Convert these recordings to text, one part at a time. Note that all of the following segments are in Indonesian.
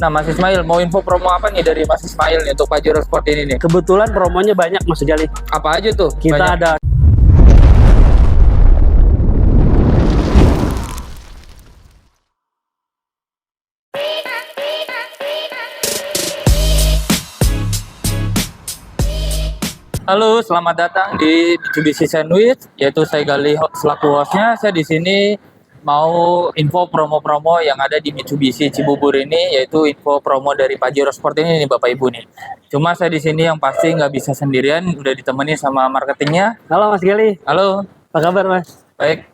Nah, Mas Ismail, mau info promo apa nih dari Mas Ismail nih untuk Pajero Sport ini nih? Kebetulan promonya banyak Mas Gali. Apa aja tuh? Kita Banyak. ada Halo, selamat datang di Mitsubishi Sandwich, yaitu saya Gali selaku hostnya. Saya di sini mau info promo-promo yang ada di Mitsubishi Cibubur ini, yaitu info promo dari Pajero Sport ini nih Bapak Ibu nih. Cuma saya di sini yang pasti nggak bisa sendirian, udah ditemani sama marketingnya. Halo Mas Gali. Halo, Apa kabar Mas? baik.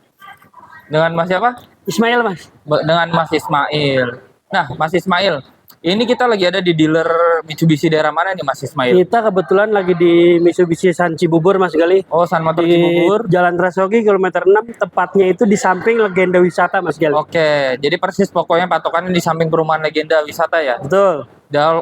Dengan Mas siapa? Ismail Mas. Dengan Mas Ismail. Nah, Mas Ismail, ini kita lagi ada di dealer Mitsubishi daerah mana nih Mas Ismail? Kita kebetulan lagi di Mitsubishi San Cibubur Mas Gali. Oh, San Motor Di Cibubur. Jalan Rasogi kilometer 6, tepatnya itu di samping Legenda Wisata Mas Gali. Oke, jadi persis pokoknya patokannya di samping perumahan Legenda Wisata ya. Betul.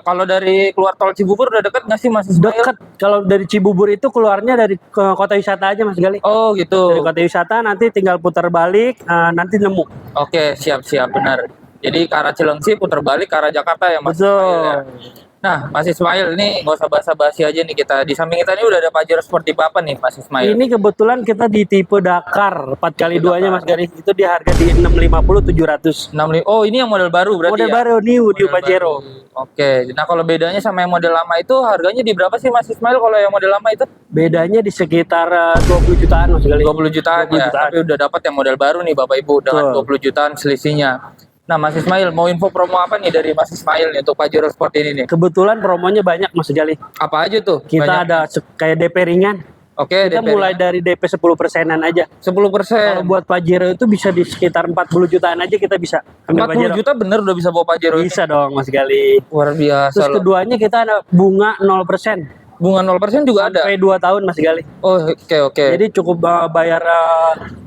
Kalau dari keluar tol Cibubur udah deket nggak sih Mas Ismail? Dekat. Kalau dari Cibubur itu keluarnya dari ke kota wisata aja Mas Gali. Oh Dari gitu. kota wisata nanti tinggal putar balik, nanti nemu. Oke, siap-siap benar. Jadi ke arah Cilengsi putar balik ke arah Jakarta ya Mas Ismail ya. Betul. Nah, Mas Ismail ini nggak usah basa-basi aja nih kita. Di samping kita ini udah ada Pajero Sport tipe apa nih Mas Ismail? Ini kebetulan kita di tipe Dakar 4x2-nya Dakar. Mas Garis. Itu di harga di 650 700. 65. Oh, ini yang model baru berarti Model ya? baru new Model Pajero. baru. Oke. Nah, kalau bedanya sama yang model lama itu harganya di berapa sih Mas Ismail kalau yang model lama itu? Bedanya di sekitar 20 jutaan Mas Garis. 20 jutaan 20 ya. jutaan. Tapi udah dapat yang model baru nih Bapak Ibu dengan Betul. 20 jutaan selisihnya. Nah, Mas Ismail mau info promo apa nih dari Mas Ismail nih untuk Pajero Sport ini nih? Kebetulan promonya banyak Mas Gali. Apa aja tuh? Kita Banyak. ada kayak DP ringan. Oke, Kita DP mulai dari DP 10%-an aja. 10%. Kalau buat Pajero itu bisa di sekitar 40 jutaan aja kita bisa. Ambil 40 Pajero. juta bener udah bisa bawa Pajero ini? Bisa dong Mas Gali. Luar biasa Terus loh. keduanya kita ada bunga 0%. Bunga 0% juga ada? Sampai 2 tahun Mas Gali. Oh, oke. Jadi cukup bayar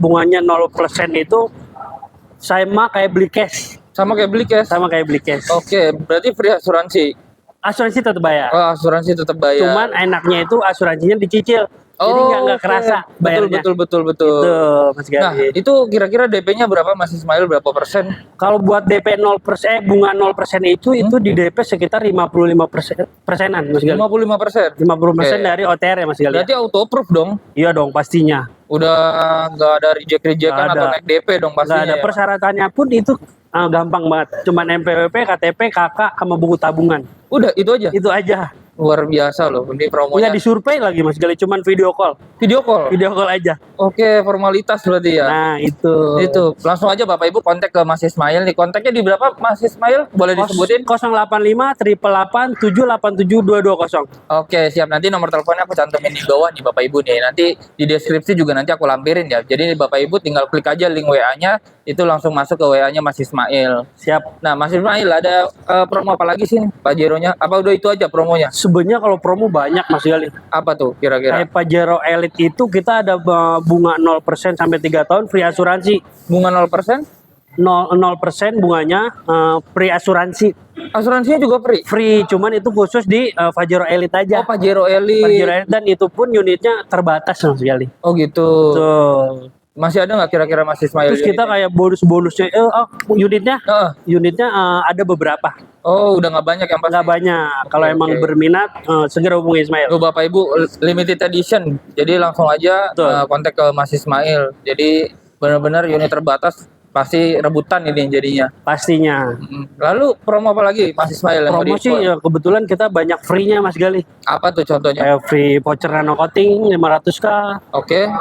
bunganya 0% itu sama kayak beli cash. Sama kayak beli cash? Sama kayak beli cash. Oke, berarti free asuransi? Asuransi tetap bayar. Oh, asuransi tetap bayar. Cuman enaknya itu asuransinya dicicil. Jadi nggak oke. kerasa bayarnya. Betul. Itu Mas Nah, Gali. itu kira-kira DP-nya berapa Mas Ismail? Berapa persen? Kalau buat DP 0%, bunga 0% itu di DP sekitar 55%-an Mas Gali. 55%? 50% Oke. dari OTR ya Mas Gali. Berarti auto approve dong? Iya dong pastinya. Udah nggak ada reject-rejectan Nggak atau ada. naik DP dong Nggak pastinya ada ya? persyaratannya pun itu gampang banget. Cuman NPWP, KTP, KK, sama buku tabungan. Udah, itu aja? Itu aja. Luar biasa loh, ini promonya. Nggak disurvei lagi Mas Gali, cuman video call. Video call? Video call aja. Oke, formalitas berarti ya? Nah, itu. Itu, langsung aja Bapak Ibu kontak ke Mas Ismail nih. Kontaknya di berapa Mas Ismail? Boleh disebutin? 085 888 787 220. Oke, siap. Nanti nomor teleponnya aku cantumin di bawah nih Bapak Ibu nih. Nanti di deskripsi juga nanti aku lampirin ya. Jadi Bapak Ibu tinggal klik aja link WA-nya, itu langsung masuk ke WA-nya Mas Ismail. Siap. Nah, Mas Ismail ada promo apa lagi sih nih Pajero-nya? Apa udah itu aja promonya? Sebenarnya kalau promo banyak Mas Gali. Apa tuh kira-kira? Kayak Pajero Elite itu kita ada bunga 0% sampai 3 tahun free asuransi. Bunga 0%? 0% bunganya free asuransi. Asuransinya juga free? Free, cuman itu khusus di Pajero Elite aja. Oh, Pajero Elite. Pajero Elite, dan itu pun unitnya terbatas Mas Gali. Oh gitu. Tuh. Masih ada nggak kira-kira Mas Ismail? Terus kita unitnya? kayak unitnya Heeh. unitnya ada beberapa, Oh, udah nggak banyak yang pasti. nggak banyak. Kalau Oke, emang oke. berminat segera hubungi Ismail. Tuh Bapak Ibu, limited edition. Jadi langsung aja Betul. kontak ke Mas Ismail. Jadi benar-benar unit terbatas, pasti rebutan ini jadinya. Pastinya. Lalu promo apa lagi Mas Ismail yang mau Promosi di-info? ya kebetulan kita banyak free-nya Mas Gali. Apa tuh contohnya? Kayak free voucher nano coating 500k, Oke,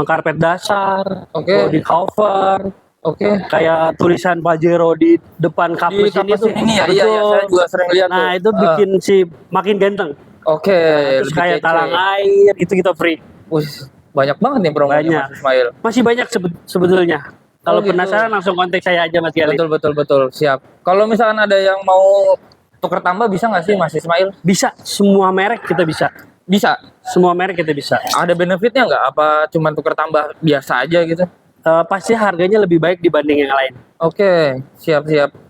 karpet dasar, Oke. body cover, oke. kayak tulisan Pajero di depan kap Di mesin kapas itu. ini ya, iya, Betul. saya juga sering lihat Nah, tuh. itu bikin si makin ganteng. Oke, Terus lebih kayak kece. talang air itu kita free. Wih, banyak banget nih promonya Banyak. Mas Ismail. Masih banyak sebetulnya. Kalau gitu. penasaran langsung kontak saya aja Mas Gali. Betul, siap. Kalau misalkan ada yang mau tuker tambah bisa nggak sih Mas Ismail? Bisa, semua merek kita bisa. Bisa. Semua merek kita bisa. Ada benefitnya nggak? Apa cuma tuker tambah biasa aja gitu? Pasti harganya lebih baik dibanding yang lain. Oke, siap.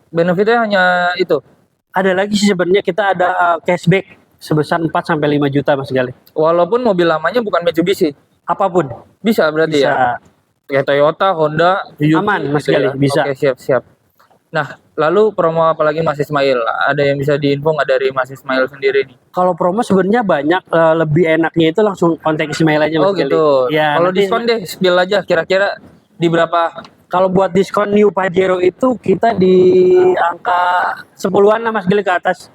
Benefitnya hanya itu. Ada lagi sih sebenarnya, kita ada cashback sebesar 4 sampai 5 juta Mas Gali. Walaupun mobil lamanya bukan Mitsubishi. Apapun Bisa berarti ya? bisa. Kayak Toyota, Honda, Suzuki Aman, Mas gitu Gali, ya? bisa. Oke, siap. Nah, lalu promo apa lagi Mas Ismail? Ada yang bisa diinfo nggak dari Mas Ismail sendiri nih? Kalau promo sebenarnya banyak, lebih enaknya itu langsung kontak Ismail aja Mas Oh Gali. gitu. Ya, Kalau nanti diskon deh, spill aja kira-kira di berapa? kalau buat diskon New Pajero itu kita di angka 10-an lah Mas Gali ke atas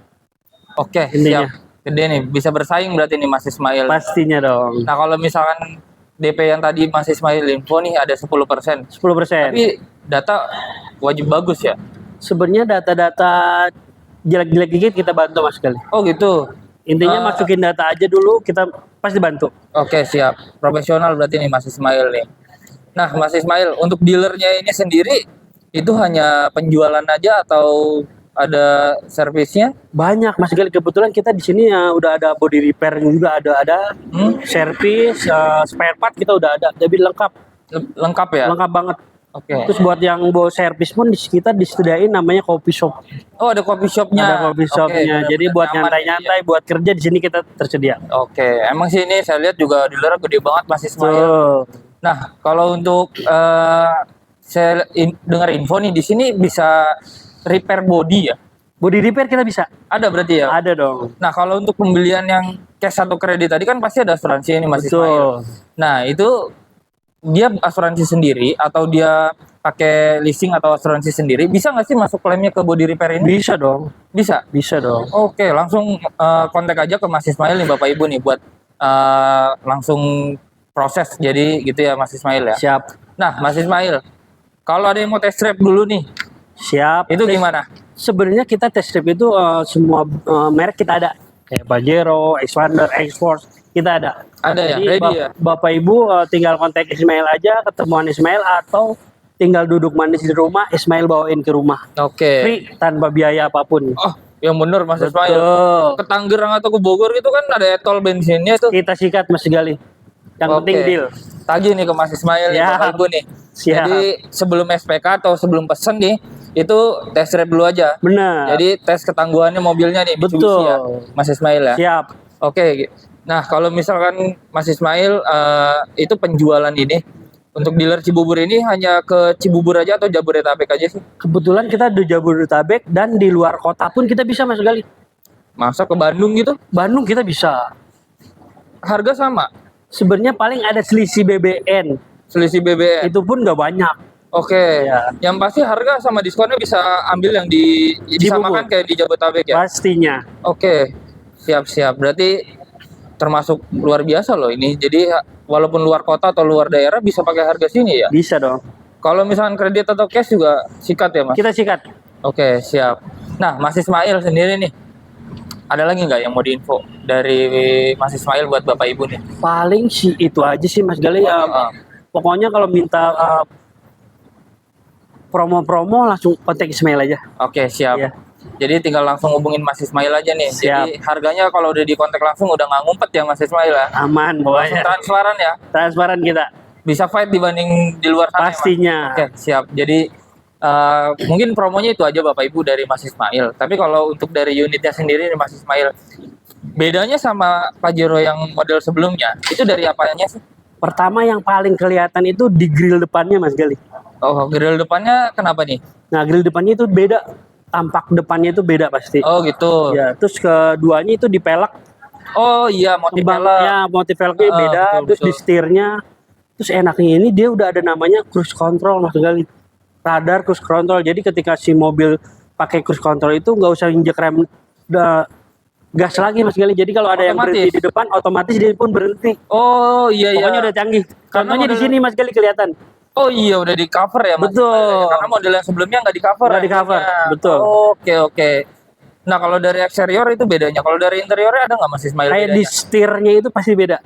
Oke, intinya. siap. Gede nih, bisa bersaing berarti nih Mas Ismail. Pastinya dong. Nah, kalau misalkan DP yang tadi Mas Ismail info nih ada 10%. 10%. Tapi data wajib bagus ya? Sebenarnya data-data jelek-jelek dikit kita bantu Mas Gali. Oh gitu. Intinya masukin data aja dulu, kita pasti bantu. Oke, siap. Profesional berarti nih Mas Ismail nih. Nah, Mas Ismail, untuk dealernya ini sendiri itu hanya penjualan aja atau ada servisnya? Banyak Mas Gali, kebetulan kita di sini udah ada body repair juga, ada servis, spare part kita udah ada, jadi lengkap, Lengkap ya? lengkap banget. Oke. Terus buat yang bawa servis pun kita disediain namanya coffee shop. Oh, ada coffee shopnya. Ada coffee shopnya. Oke, Jadi benar-benar buat nyaman nyantai-nyantai, buat kerja di sini kita tersedia. Oke, emang sih ini saya lihat juga dealernya gede banget Mas Ismail. Tuh. Nah, kalau untuk saya dengar info nih di sini bisa repair body ya? Body repair kita bisa. Ada berarti ya? Ada dong. Nah, kalau untuk pembelian yang cash atau kredit tadi kan pasti ada asuransi ini Mas Ismail. Betul. Nah, itu dia asuransi sendiri atau dia pakai leasing atau asuransi sendiri, bisa nggak sih masuk klaimnya ke body repair ini? Bisa dong. Bisa. Bisa dong. Oke, langsung kontak aja ke Mas Ismail nih Bapak Ibu nih buat langsung proses jadi gitu ya Mas Ismail ya. Siap. Nah, Mas Ismail, kalau ada yang mau test drive dulu nih, Siap. itu gimana? Sebenarnya kita test drive itu semua merek kita ada. Kayak Pajero, Xpander, X-Force, kita ada. Ada ya, Jadi ready ya? Bapak Ibu tinggal kontak Ismail aja, ketemuan Ismail, atau tinggal duduk manis di rumah, Ismail bawain ke rumah. Oke. Free, tanpa biaya apapun. Oh, yang bener Mas Ismail. Betul. Ke Tangerang atau ke Bogor gitu kan ada tol bensinnya tuh. Kita sikat Mas Gali. Yang Oke. penting deal. Tagih nih ke Mas Ismail nih, Siap. Bapak Ibu nih. Siap. Jadi sebelum SPK atau sebelum pesen nih, itu test drive dulu aja. Benar. Jadi tes ketangguhannya mobilnya nih, Mitsubishi Betul. ya, Mas Ismail ya. Siap. Oke. Nah, kalau misalkan Mas Ismail itu penjualan ini untuk dealer Cibubur ini hanya ke Cibubur aja atau Jabodetabek aja sih? Kebetulan kita di Jabodetabek dan di luar kota pun kita bisa Mas Gali. Masa ke Bandung gitu? Bandung kita bisa. Harga sama, Sebenarnya paling ada selisih BBN. selisih BBM. Itu pun nggak banyak. Oke. Ya. Yang pasti harga sama diskonnya bisa ambil yang disamakan kayak di Jabodetabek ya? Pastinya. Oke. Siap-siap. Berarti termasuk luar biasa loh ini. Jadi walaupun luar kota atau luar daerah bisa pakai harga sini ya? Bisa dong. Kalau misalkan kredit atau cash juga sikat ya Mas? Kita sikat. Oke, siap. Nah, Mas Ismail sendiri nih, ada lagi nggak yang mau diinfo dari Mas Ismail buat Bapak Ibu nih? Paling sih itu aja sih Mas Gali. Pokoknya kalau minta promo-promo langsung kontak Ismail aja. Oke, siap. Iya. Jadi tinggal langsung hubungin Mas Ismail aja nih. Siap. Jadi harganya kalau udah dikontak langsung udah nggak ngumpet ya Mas Ismail ya? Aman Langsung pokoknya. transparan ya? Transparan kita. Bisa fight dibanding di luar sana ya, Mas? Pastinya. Oke, siap. Jadi mungkin promonya itu aja Bapak Ibu dari Mas Ismail. Tapi kalau untuk dari unitnya sendiri nih Mas Ismail, bedanya sama Pajero yang model sebelumnya, itu dari apanya sih? Pertama yang paling kelihatan itu di grill depannya Mas Gali. Oh, grill depannya kenapa nih? Nah, grill depannya itu beda. Tampak depannya itu beda pasti. Oh gitu. Ya, terus keduanya itu di pelek. Oh iya, motif velg. Ya, motif velgnya beda. betul, Terus di betul. setirnya. Terus enaknya ini dia udah ada namanya cruise control Mas Gali. Radar cruise control. Jadi ketika si mobil pakai cruise control itu nggak usah injek rem gas lagi Mas Gali. Jadi kalau ada yang Otomatis. berhenti di depan, otomatis dia pun berhenti. Oh iya iya. Pokoknya udah canggih. Karena Contohnya di model- sini Mas Gali kelihatan. Oh iya udah di cover ya Mas. Betul. Karena model yang sebelumnya nggak di cover. Nggak di-cover, betul. Oke oke. Nah kalau dari eksterior itu bedanya. Kalau dari interiornya ada nggak Mas Ismail Kayak di bedanya? setirnya itu pasti beda.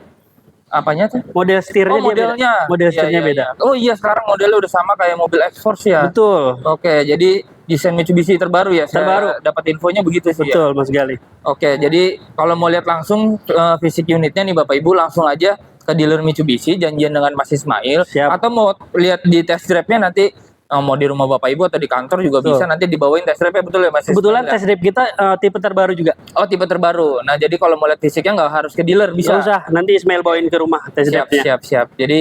Apanya tuh? Model setirnya Oh dia beda. modelnya. Model Iya, setirnya iya, beda. iya. Oh iya sekarang modelnya udah sama kayak mobil X-Force ya. Betul. Oke jadi desain Mitsubishi terbaru ya. Saya Terbaru. dapat infonya begitu sih ya. Betul Mas Gali. Oke, jadi kalau mau lihat langsung fisik unitnya nih Bapak Ibu langsung aja ke dealer Mitsubishi janjian dengan Mas Ismail. Siap. Atau mau lihat di test drive-nya nanti mau di rumah Bapak Ibu atau di kantor juga Betul. bisa nanti dibawain test drive-nya betul ya Mas Kebetulan Ismail? test drive kita tipe terbaru juga. Oh tipe terbaru. Nah jadi kalau mau lihat fisiknya nggak harus ke dealer bisa. Nggak usah, nanti Ismail bawain ke rumah test Siap drive-nya. siap siap. Jadi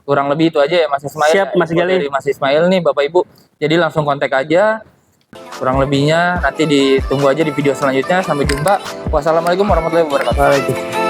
kurang lebih itu aja ya Mas Ismail. Siap, ya. Mas Info Gali. Dari Mas Ismail nih Bapak Ibu. Jadi langsung kontak aja. Kurang lebihnya nanti ditunggu aja di video selanjutnya. Sampai jumpa. Wassalamualaikum warahmatullahi wabarakatuh. Waalaikumsalam.